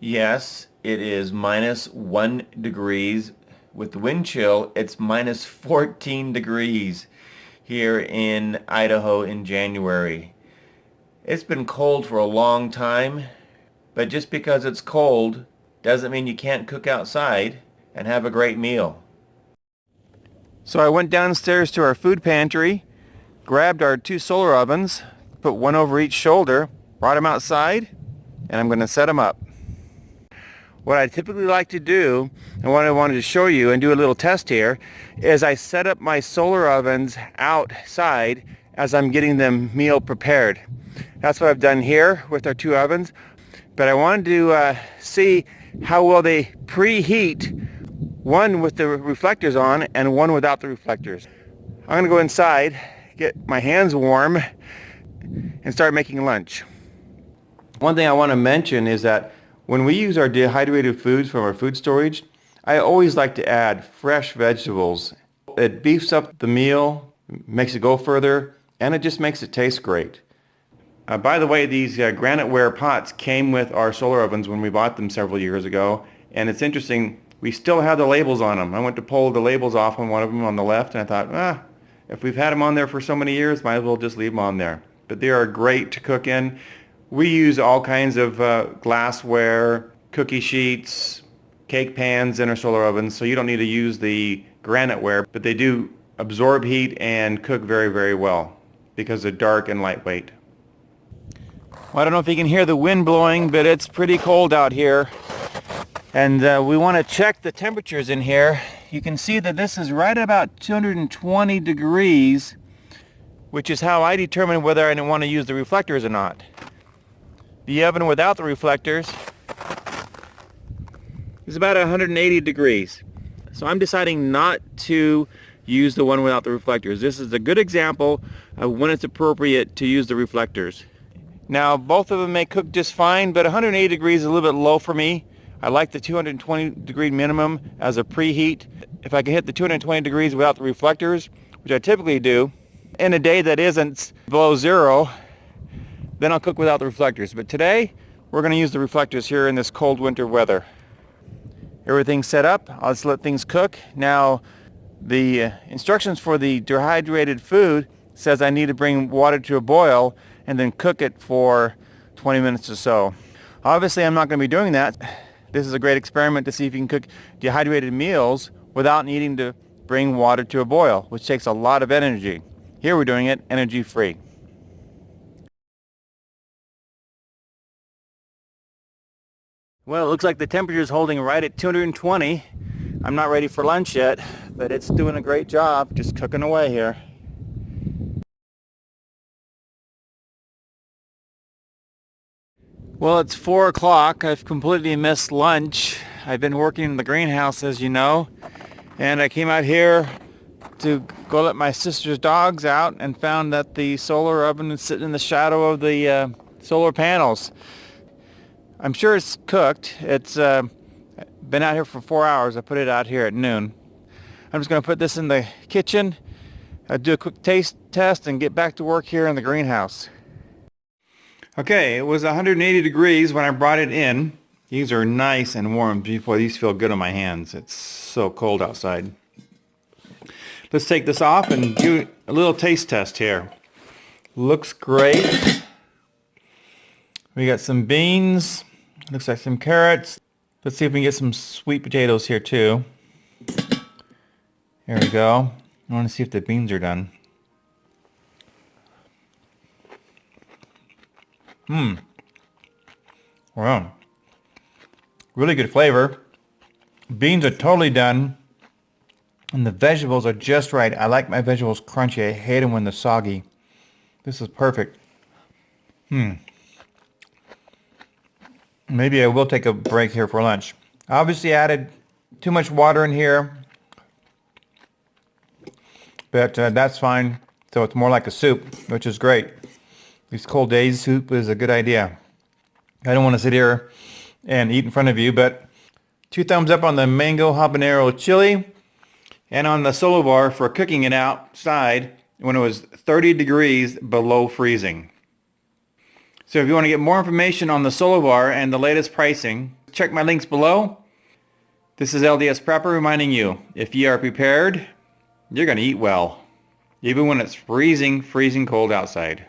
Yes, it is -1 degrees. With the wind chill, it's -14 degrees here in Idaho in January. It's been cold for a long time, but just because it's cold doesn't mean you can't cook outside and have a great meal. So I went downstairs to our food pantry, grabbed our 2 solar ovens, put one over each shoulder, brought them outside, and I'm going to set them up. What I typically like to do, and what I wanted to show you and do a little test here, is I set up my solar ovens outside as I'm getting them meal prepared. That's what I've done here with our 2 ovens, but I wanted to see how well they preheat, one with the reflectors on and one without the reflectors. I'm going to go inside, get my hands warm, and start making lunch. One thing I want to mention is that when we use our dehydrated foods from our food storage, I always like to add fresh vegetables. It beefs up the meal, makes it go further, and it just makes it taste great. By the way, these granite-ware pots came with our solar ovens when we bought them several years ago, and it's interesting, we still have the labels on them. I went to pull the labels off on one of them on the left, and I thought, if we've had them on there for so many years, might as well just leave them on there. But they are great to cook in. We use all kinds of glassware, cookie sheets, cake pans in our solar ovens, so you don't need to use the granite-ware, but they do absorb heat and cook very, very well because they're dark and lightweight. Well, I don't know if you can hear the wind blowing, but it's pretty cold out here. And we want to check the temperatures in here. You can see that this is right about 220 degrees, which is how I determine whether I want to use the reflectors or not. The oven without the reflectors is about 180 degrees. So I'm deciding not to use the one without the reflectors. This is a good example of when it's appropriate to use the reflectors. Now, both of them may cook just fine, but 180 degrees is a little bit low for me. I like the 220 degree minimum as a preheat. If I can hit the 220 degrees without the reflectors, which I typically do, in a day that isn't below zero, then I'll cook without the reflectors. But today, we're going to use the reflectors here in this cold winter weather. Everything's set up. I'll just let things cook. Now, the instructions for the dehydrated food says I need to bring water to a boil and then cook it for 20 minutes or so. Obviously, I'm not going to be doing that. This is a great experiment to see if you can cook dehydrated meals without needing to bring water to a boil, which takes a lot of energy. Here we're doing it energy-free. Well, it looks like the temperature is holding right at 220. I'm not ready for lunch yet, but it's doing a great job just cooking away here. Well, it's 4 o'clock. I've completely missed lunch. I've been working in the greenhouse, as you know, and I came out here to go let my sister's dogs out and found that the solar oven is sitting in the shadow of the solar panels. I'm sure it's cooked. It's been out here for 4 hours. I put it out here at noon. I'm just going to put this in the kitchen, do a quick taste test, and get back to work here in the greenhouse. Okay, it was 180 degrees when I brought it in. These are nice and warm. Boy, these feel good on my hands. It's so cold outside. Let's take this off and do a little taste test here. Looks great. We got some beans. Looks like some carrots. Let's see if we can get some sweet potatoes here too. Here we go. I want to see if the beans are done. Wow. Really good flavor. Beans are totally done. And the vegetables are just right. I like my vegetables crunchy. I hate them when they're soggy. This is perfect. Maybe I will take a break here for lunch. Obviously added too much water in here. But that's fine. So it's more like a soup, which is great. These cold days, soup is a good idea. I don't want to sit here and eat in front of you, but 2 thumbs up on the mango habanero chili and on the Solavore for cooking it outside when it was 30 degrees below freezing. So if you want to get more information on the Solavore and the latest pricing, check my links below. This is LDS Prepper reminding you, if you are prepared, you're going to eat well, even when it's freezing cold outside.